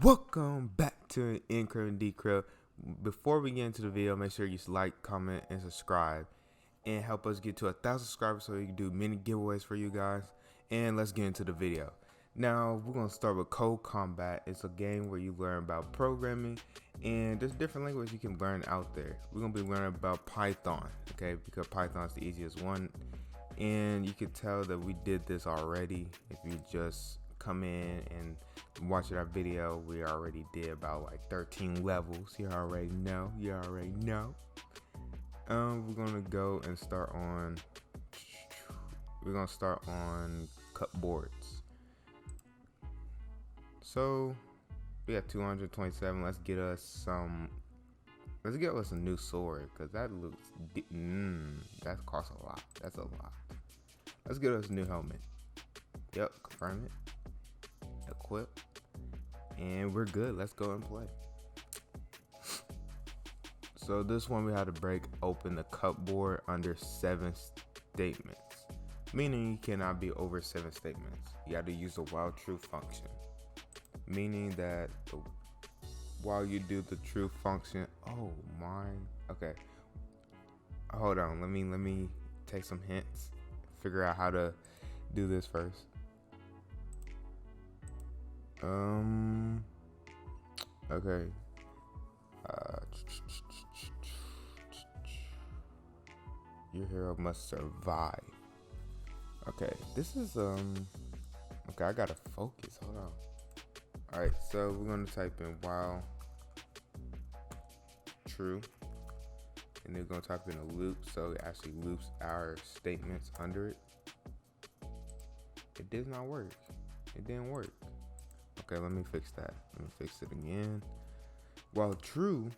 Welcome back to Encrypt D3crypt. Before we get into the video, make sure you like, comment, and subscribe, and help us get to 1,000 subscribers so we can do many giveaways for you guys. And let's get into the video. Now we're gonna start with CodeCombat. It's a game where you learn about programming, and there's different languages you can learn out there. We're gonna be learning about Python, okay? Because Python is the easiest one, and you can tell that we did this already if you just come in and watch our video. We already did about like 13 levels. You already know. We're gonna go and start on. We're gonna start on cupboards. So we have 227. Let's get us a new sword, cause that looks. That costs a lot. That's a lot. Let's get us a new helmet. Yep, confirm it. Equip. And we're good. Let's go and play. So this one we had to break open the cupboard under 7 statements, meaning you cannot be over 7 statements. You have to use the while true function, meaning that while you do the true function. Oh my. Okay. Hold on. Let me take some hints. Figure out how to do this first. Okay. Your hero must survive. Okay, this is okay, I gotta focus. Hold on. Alright, so we're gonna type in while true, and then we're gonna type in a loop, so it actually loops our statements under it. It did not work. It didn't work. Okay, let me fix that. Let me fix it again. While true,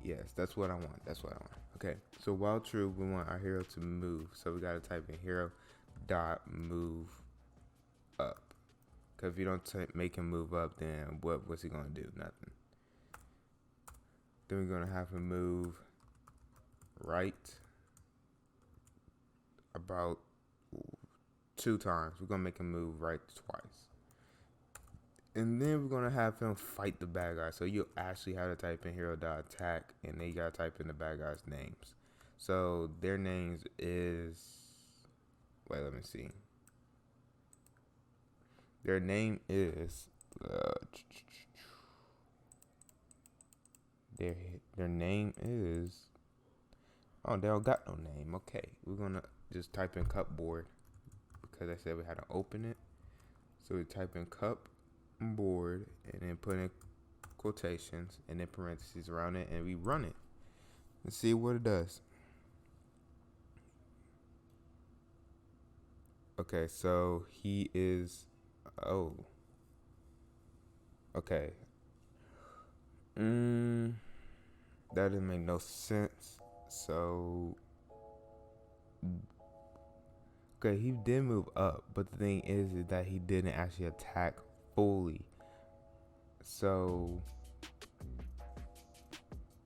yes, that's what I want. Okay, so while true, we want our hero to move. So we gotta type in hero dot move up. Cause if you don't make him move up, then what's he gonna do? Nothing. Then we're gonna have him move right about 2 times. We're gonna make him move right twice. And then we're gonna have him fight the bad guy. So you actually have to type in hero.attack, and then you gotta type in the bad guys' names. So their names is, wait, let me see. Their name is their name is, oh, they don't got no name. Okay, we're gonna just type in cupboard because I said we had to open it. So we type in cup board and then put in quotations and then parentheses around it, and we run it and see what it does. Okay, so he is, oh, okay. That didn't make no sense. So okay, he did move up, but the thing is that he didn't actually attack fully. So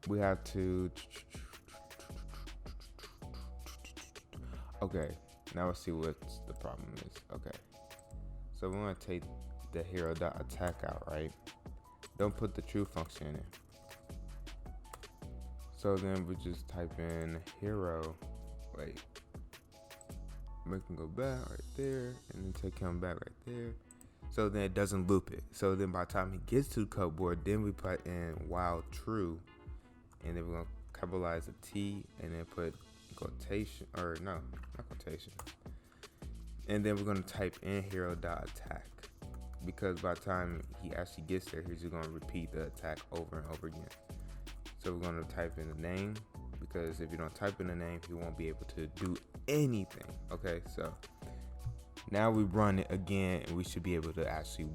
we have to, okay, now let's see what the problem is. Okay, so we want to take the hero.attack out, right? Don't put the true function in it. So then we just type in hero, wait, make him go back right there, and then take him back right there. So then it doesn't loop it. So then by the time he gets to the cupboard, then we put in while true, and then we're gonna capitalize the T and then put quotation, or no, not quotation. And then we're gonna type in hero.attack, because by the time he actually gets there, he's just gonna repeat the attack over and over again. So we're gonna type in the name, because if you don't type in the name, he won't be able to do anything. Okay, so now we run it again, and we should be able to actually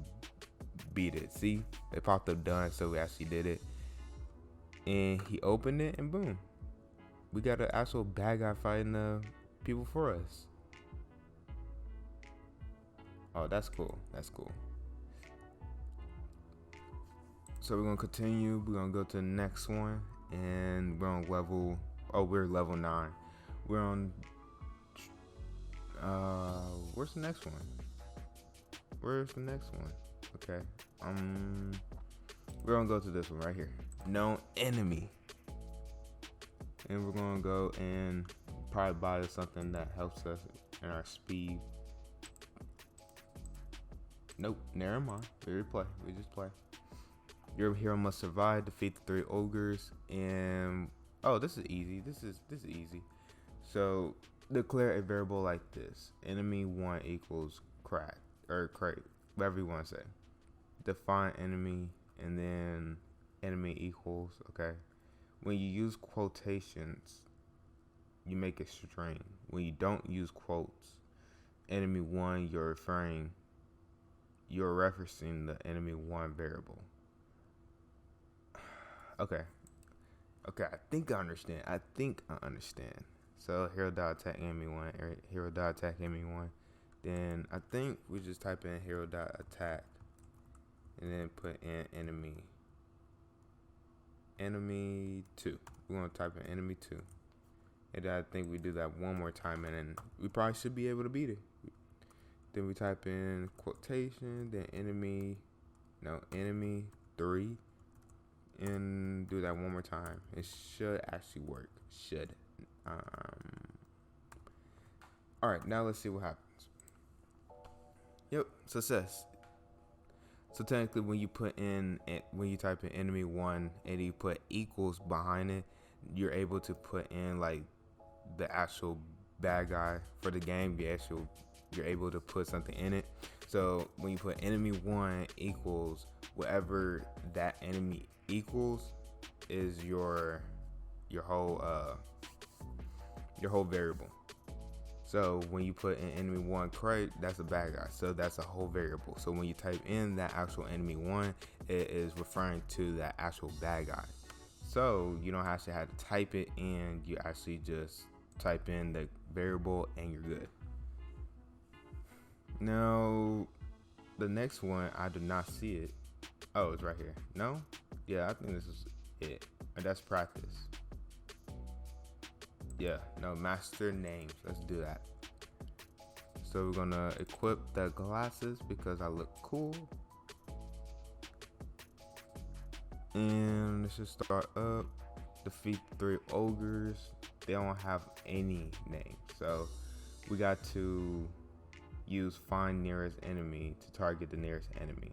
beat it. See, it popped up done, so we actually did it. And he opened it, and boom, we got an actual bad guy fighting the people for us. Oh, that's cool. That's cool. So we're gonna continue. We're gonna go to the next one, and we're on level. Oh, we're level 9. We're on. Where's the next one? Okay. We're gonna go to this one right here. Known enemy. And we're gonna go and probably buy something that helps us in our speed. Nope, never mind. We just play. Your hero must survive, defeat the 3 ogres, and oh, this is easy. This is easy. So declare a variable like this: enemy 1 equals crack or crate, whatever you want to say. Define enemy, and then enemy equals. Okay. When you use quotations, you make a string. When you don't use quotes, enemy 1, you're referencing the enemy 1 variable. Okay, I think I understand. So hero dot attack enemy 1, hero dot attack enemy 1. Then I think we just type in hero dot attack, and then put in enemy 2. We're gonna type in enemy 2, and I think we do that one more time, and then we probably should be able to beat it. Then we type in quotation, then enemy 3, and do that one more time. It should actually work. All right, now let's see what happens. Yep, success. So technically, when you type in enemy 1 and you put equals behind it, you're able to put in like the actual bad guy for the game. You're able to put something in it. So when you put enemy 1 equals whatever that enemy equals is your whole variable. So when you put in enemy 1 crate, that's a bad guy. So that's a whole variable. So when you type in that actual enemy 1, it is referring to that actual bad guy. So you don't actually have to type it in. You actually just type in the variable and you're good. Now, the next one, I do not see it. Oh, it's right here. No? Yeah, I think this is it. And that's practice. Yeah, no, master names. Let's do that. So we're gonna equip the glasses because I look cool. And let's just start up. Defeat 3 ogres. They don't have any names. So we got to use find nearest enemy to target the nearest enemy.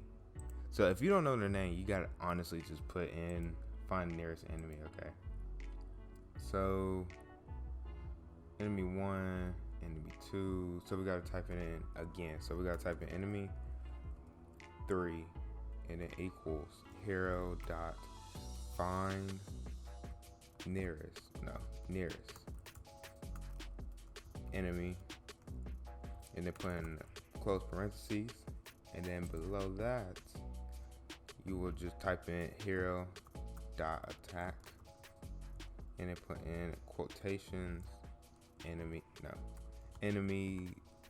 So if you don't know their name, you gotta honestly just put in find nearest enemy, okay? So enemy 1, enemy 2. So we gotta type it in again. So we gotta type in enemy 3 and it equals hero dot find nearest enemy, and then put in close parentheses, and then below that you will just type in hero dot attack, and then put in quotations enemy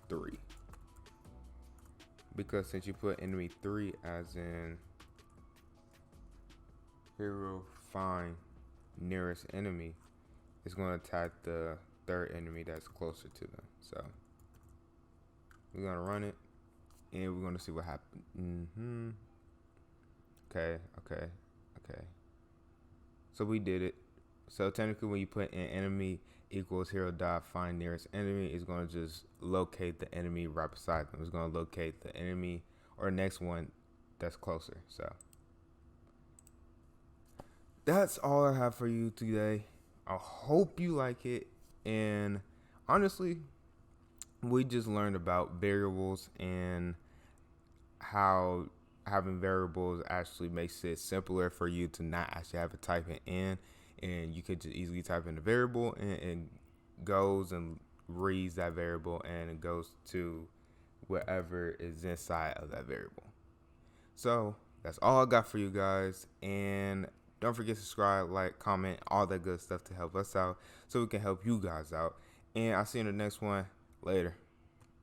3, because since you put enemy 3 as in hero find nearest enemy, it's going to attack the 3rd enemy that's closer to them. So we're going to run it and we're going to see what happens. Okay. So we did it. So technically when you put in enemy equals hero dot find nearest enemy, it's going to just locate the enemy right beside them. It's going to locate the enemy or next one that's closer. So that's all I have for you today. I hope you like it. And honestly, we just learned about variables and how having variables actually makes it simpler for you to not actually have to type it in, and you could just easily type in the variable and it goes and reads that variable and it goes to whatever is inside of that variable. So that's all I got for you guys, and don't forget to subscribe, like, comment, all that good stuff to help us out so we can help you guys out. And I'll see you in the next one. Later.